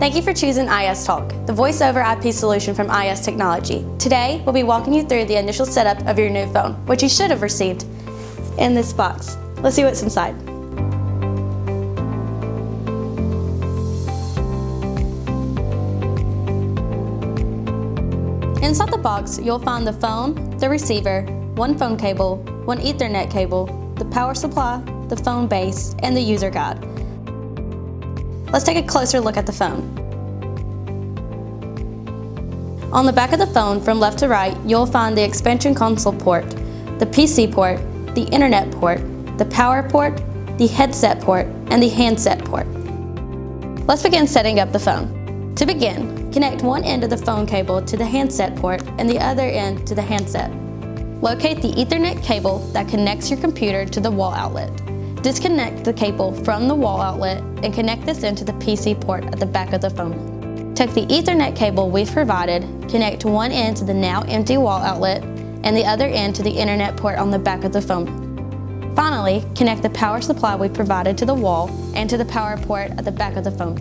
Thank you for choosing IS Talk, the voice over IP solution from IS Technology. Today, we'll be walking you through the initial setup of your new phone, which you should have received in this box. Let's see what's inside. Inside the box, you'll find the phone, the receiver, one phone cable, one Ethernet cable, the power supply, the phone base, and the user guide. Let's take a closer look at the phone. On the back of the phone, from left to right, you'll find the expansion console port, the PC port, the internet port, the power port, the headset port, and the handset port. Let's begin setting up the phone. To begin, connect one end of the phone cable to the handset port and the other end to the handset. Locate the Ethernet cable that connects your computer to the wall outlet. Disconnect the cable from the wall outlet and connect this into the PC port at the back of the phone. Take the Ethernet cable we've provided, connect one end to the now empty wall outlet and the other end to the internet port on the back of the phone. Finally, connect the power supply we provided to the wall and to the power port at the back of the phone.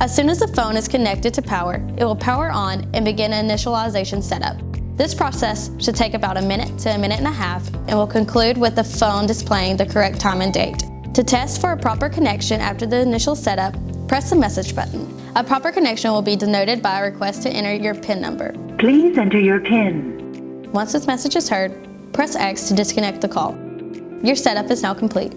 As soon as the phone is connected to power, it will power on and begin initialization setup. This process should take about a minute to a minute and a half and will conclude with the phone displaying the correct time and date. To test for a proper connection after the initial setup, press the message button. A proper connection will be denoted by a request to enter your PIN number. Please enter your PIN. Once this message is heard, press X to disconnect the call. Your setup is now complete.